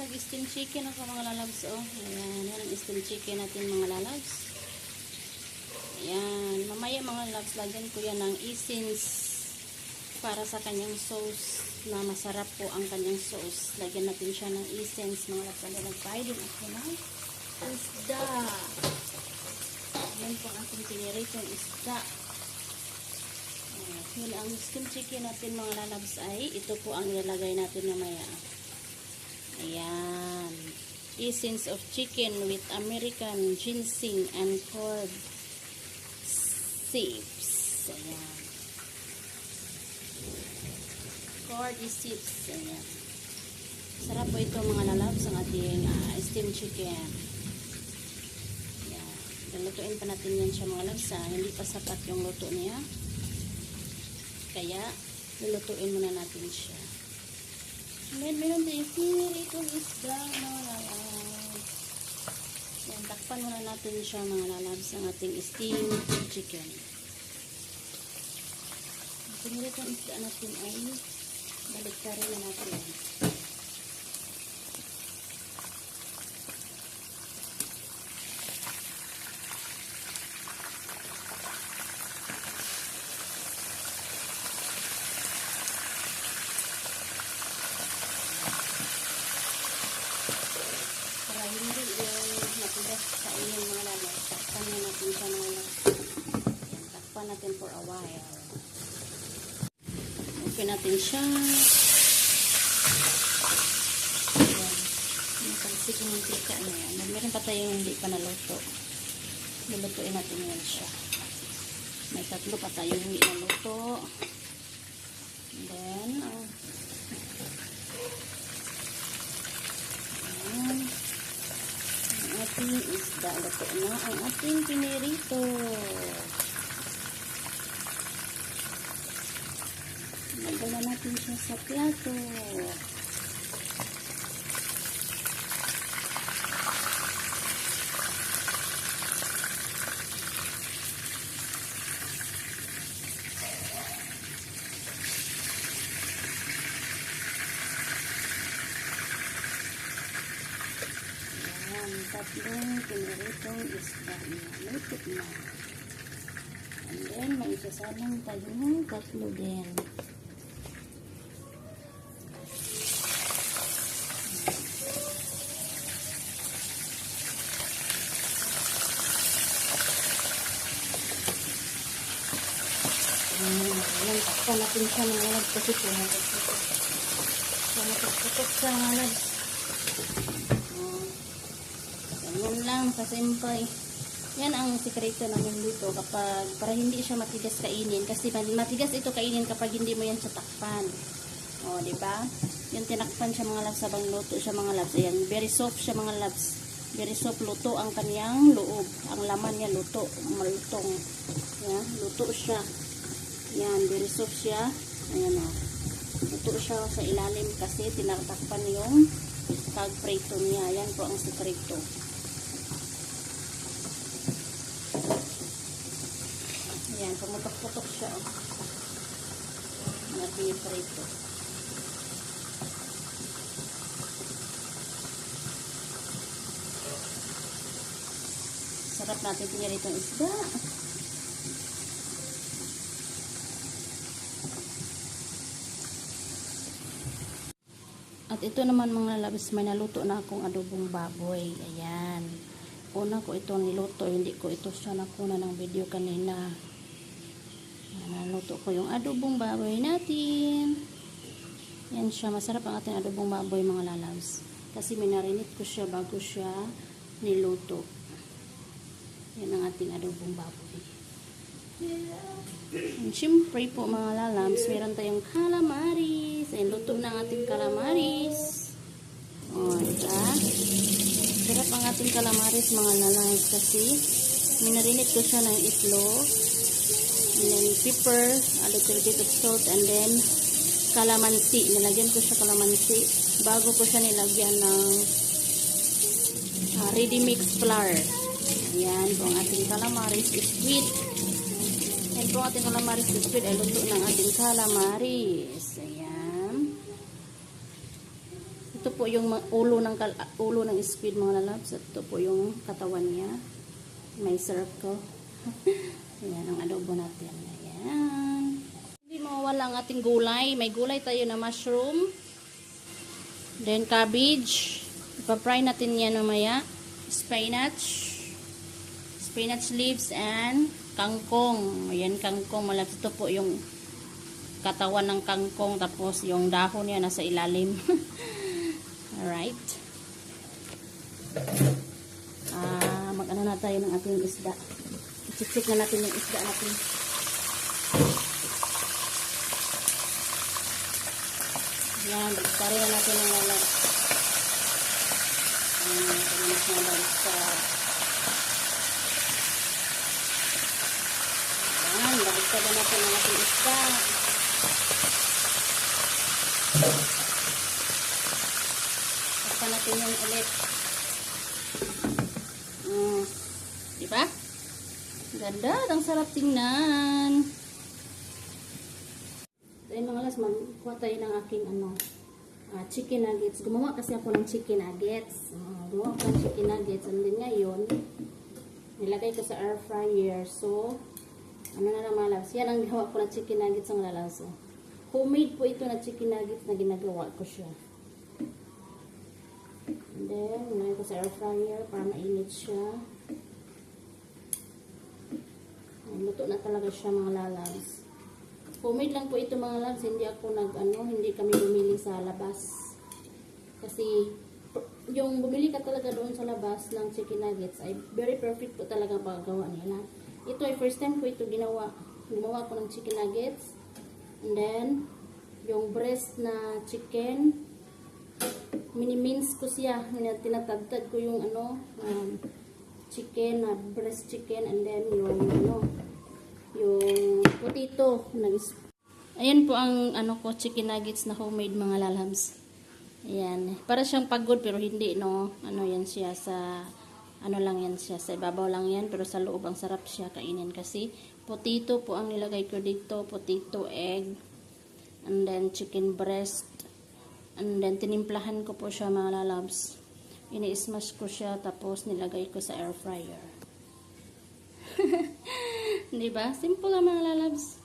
nag-steam chicken ako mga lalabs. Oh. Ayan, yan ang steam chicken natin mga lalabs. Ayan, mamaya mga lalabs, lagyan ko yan ng essence para sa kanyang sauce na masarap po ang kanyang sauce. Lagyan natin siya ng essence mga lalabs. Nagpahay din ako ng isda. Yan po ang ating piniritong isda. Yun ang steam chicken natin mga lalabs ay ito po ang ilalagay natin mamaya. Ayan, essence of chicken with American ginseng and corn seeds. Ayan, corn seeds. Ayan, sarap po ito mga lalabs ang ating steam chicken. Ayan, lutuin pa natin yan siya mga lalabs. Hindi pa sapat yung luto niya, kaya lulutuin muna natin siya. Meron tayong piniritong isda mga lalabs. Yan, takpan muna natin siya mga lalabs ang ating steamed chicken. Ang piniritong isda natin ay baliktarin na natin. Hindi yung matigas sa inyong mga lalabs. Takpan na natin siya mga lalabs. Takpan natin for a while. Open natin siya. Ayan. Nakalsik yung mantika na yan. Meron pa tayong hindi pa naluto. Lulutuin natin yan siya. May tatlo pa tayong hindi naluto. And then, ating isda, luto na ang ating pinirito. Nagdala natin siya sa plato. Tatlong piniritong isda na luto na. And then, may isasalang tayong tatlo din. Ayan, takpan natin siya mga lalabs kasi pumatok sa mga lalabs. Yan lang, kasimpay. Yan ang sikreto namin dito kapag, para hindi siya matigas kainin. Kasi matigas ito kainin kapag hindi mo yan siya takpan. O, diba? Yung tinakpan siya mga labs, sabang luto siya mga labs. Ayan, very soft siya mga labs. Very soft, luto ang kanyang loob. Ang laman niya, luto. Malutong. Yan, luto siya. Yan, very soft siya. Ayan o. Luto siya sa ilalim kasi tinatakpan yung kag-prito niya. Yan po ang sikreto. Ayan, pumutok-putok siya. Ang ating prito. Sarap natin piniritong isda. At ito naman mga lalabs, may naluto na akong adobong baboy. Ayan. Una ko ito niluto, hindi ko ito siya nakuna ng video kanina. Naluto ko yung adobong baboy natin. Yan siya, masarap ang ating adobong baboy mga lalabs. Kasi minarinit ko siya bago siya niluto. Yan ang ating adobong baboy. And syempre po mga lalabs, meron tayong calamaris. Ayan, luto na ang ating calamaris. O, diba? Sarap ang ating calamaris mga lalabs kasi minarinit ko siya ng itlog. And then pepper, a little bit of salt, and then calamansi. Nilagyan ko siya calamansi bago ko siya nilagyan ng ready mix flour. Ayan po ang ating calamaris squid. Ayan po ang ating calamaris squid ay luto ng ating calamaris. Ayan. Ito ito po yung ulo ng squid mga lalabs. At ito po yung katawan niya. May circle. Ayan ang adobo natin. Ayan. Hindi mawawala ang ating gulay. May gulay tayo na mushroom. Then cabbage. Ipa-fry natin yan mamaya. Spinach. Spinach leaves and kangkong. Ayan kangkong. Malapit ito po yung katawan ng kangkong, tapos yung dahon niya nasa ilalim. Alright. Mag-ano na tayo ng ating isda. I-check na natin yung isda natin. Yan, bagtari na natin yung lalat. Ayan, pinamas na bagtari. Ayan, bagtari na natin yung ating isda. Takpan natin yung ulit. Diba? Ganda, ang sarap tingnan. Ayun mga las, magkuha tayo ng aking chicken nuggets. Gumawa kasi ako ng chicken nuggets. Gumawa ako ng chicken nuggets. And then ngayon, nilagay ko sa air fryer. So, ano na lang mga las, yan ang gawa ko ng chicken nuggets ang lalas. Homemade po ito na chicken nuggets na ginagawa ko siya. And then, nilagay ko sa air fryer para mainit siya. Luto na talaga siya mga lalabs. Homemade lang po ito mga lalabs. Hindi ako hindi kami bumili sa labas. Kasi, yung bumili ka talaga doon sa labas ng chicken nuggets ay very perfect po talaga paggawa nila. Ito ay first time ko ito ginawa. Gumawa ko ng chicken nuggets. And then, yung breast na chicken, mini-mince ko siya. Tinatagtad ko yung chicken, breast chicken, and then yung potato. Ayan po ang ko, chicken nuggets na homemade mga lalabs. Ayan. Para siyang pagod pero hindi, no. Yan siya sa, lang yan siya. Sa ibabaw lang yan, pero sa loob ang sarap siya kainin kasi potato po ang nilagay ko dito. Potato, egg, and then chicken breast. And then tinimplahan ko po siya mga lalabs. Ini-smash ko siya tapos nilagay ko sa air fryer. Diba? Simple lang mga lalabs.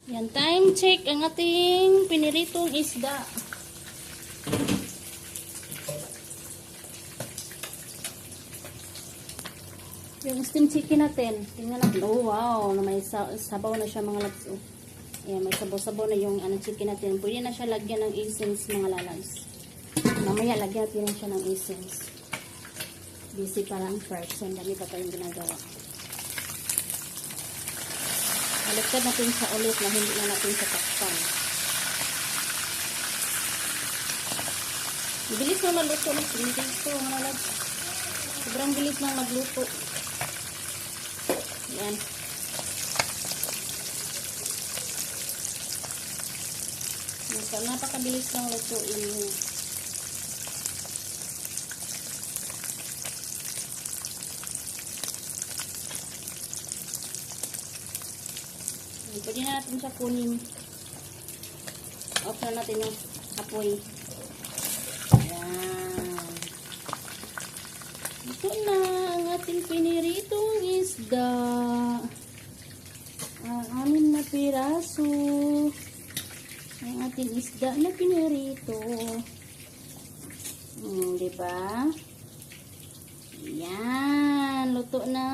Yan, time check ang ating piniritong isda. Yung steam chicken natin. Tingnan natin. Oh wow, may sabaw na siya mga lalabs. Oh. Ayan, may sabaw-sabaw na yung chicken natin. Pwede na siya lagyan ng essence mga lalabs. Mamaya lagyan natin siya ng essence. Busy pa lang person. Dami pa tayong ginagawa. Baliktad natin siya ulit na hindi na natin siya takpan. Bilis na magluto. Bilis ko mga lalabs. Sobrang bilis na magluto. Ayan. Napakabilis ng lutuin niya. Pwede na natin siya kunin. Off na natin yung apoy. Ayan. Ito na ang ating piniritong isda. Ang amin na piraso. Ang ating isda na pinirito. Diba? Yan. Luto na.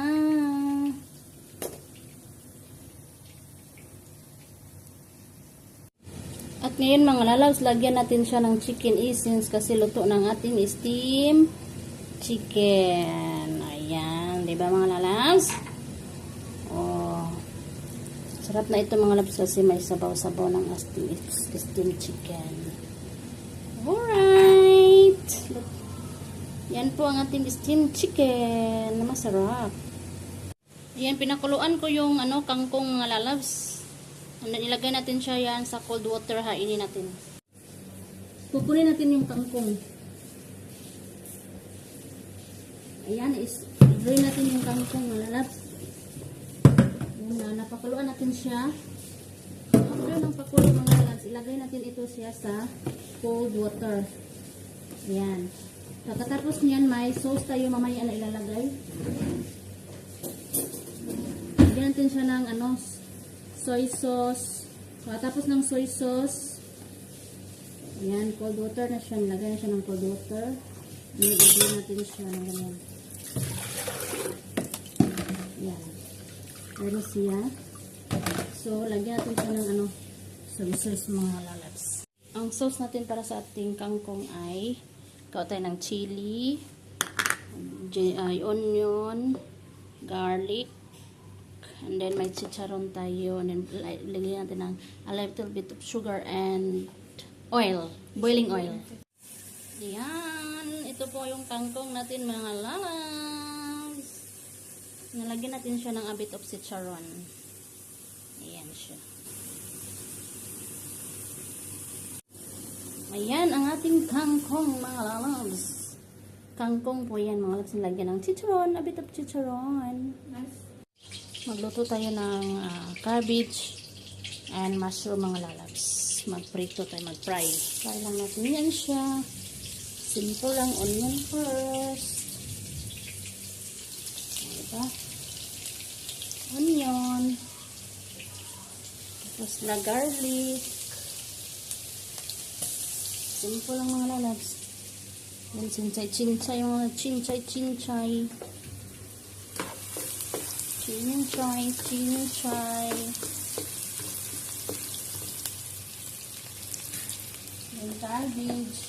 At ngayon mga lalabs, lagyan natin siya ng chicken essence kasi luto ng ating steam chicken. Ayan. Diba mga lalabs? Sarap na ito mga labs kasi may sabaw-sabaw ng steam chicken. Alright. Yan po ang ating steam chicken na masarap. Ayan, pinakuluan ko yung kangkong mga lalabs. Nilagay natin siya yan sa cold water. Hainin natin. Pupunin natin yung kangkong. Ayan, drain natin yung kangkong mga lalabs. Napakuluan natin siya. After ng pakulo mga lalabs, ilagay natin ito siya sa cold water. Ayan. Pagkatapos niyan, may sauce tayo mamaya na ilalagay. Lagyan natin siya ng soy sauce. Pagkatapos ng soy sauce, ayan, cold water na siya. Nilagyan na siya ng cold water. Nilagyan natin siya ng ganyan. Ayan. Ayan siya. So, lagyan natin siya ng soy sauce mga lalabs. Ang sauce natin para sa ating kangkong ay tayo ng chili, onion, garlic, and then may chicharon tayo, and then lagyan natin ng a little bit of sugar and oil, boiling oil. Yan, ito po yung kangkong natin mga lalabs. Nalagyan natin siya ng a bit of chicharon. Ayan siya. Ayan ang ating kangkong mga lalabs. Kangkong po yan mga lalabs. Nilagyan ng chicharon, a bit of chicharon. Magluto tayo ng cabbage and mushroom mga lalabs. Magprito tayo, mag-fry. Fry lang natin yan siya. Simple lang, onion first. Diba? Onion. Tapos na garlic. Simple lang mga lalabs. Yan, chinchay, mga chinchay. Chinchay. Yan, cabbage.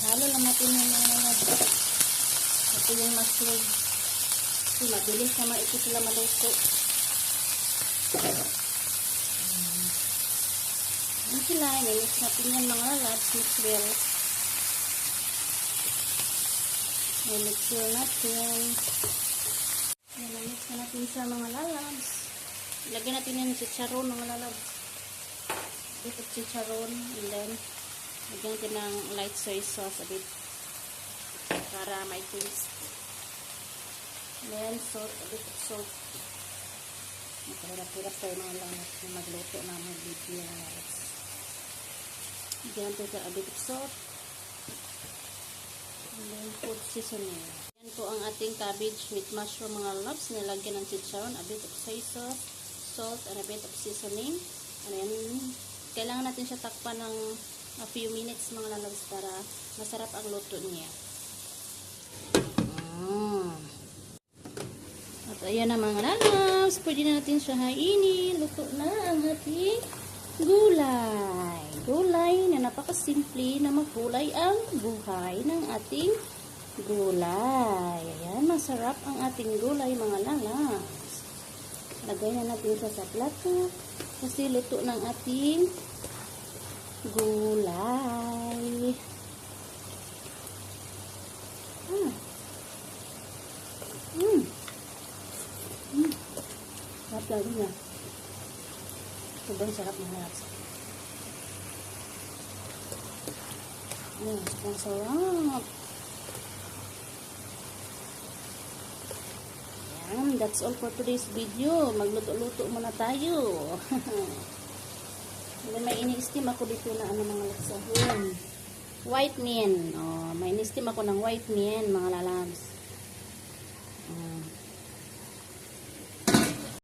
Halo lang natin yung mga lalabs. Ito yung mushroom. Kasi mabilis naman ito sila maluto. Yan sila, i-mix natin yan mga lalabs, mix well. I-mix well natin. I-mix na natin siya mga lalabs. Ilagyan natin yung chicharon mga lalabs. A bit of chicharon, and then lagyan natin ng light soy sauce a bit para may taste. And then salt, a bit of salt. Nakahirap-hirap tayo mga lalabs na magluto na mga video mga lalabs. Lagyan natin a bit of salt. And then food seasoning. Yan po ang ating cabbage with mushroom mga lalabs. Nilagyan ng chicharon, a bit of soy sauce, salt, and a bit of seasoning. And then, kailangan natin siya takpan ng a few minutes mga lalabs para masarap ang luto niya. At ayan na mga lalabs. Pwede na natin siya hainin. Luto na ang ating gulay. Gulay na napakasimple na magulay ang buhay ng ating gulay. Ayan, masarap ang ating gulay mga lalabs. Lagay na natin siya sa plato kasi luto ng ating gulay. Sarap lagi niya. Sobrang sarap mga lalabs. Sobrang sarap. Ayan, that's all for today's video. Magluto-luto muna tayo. May ini-steam ako dito na mga laksahon. White mean. May ini-steam ako ng white mean mga lalabs.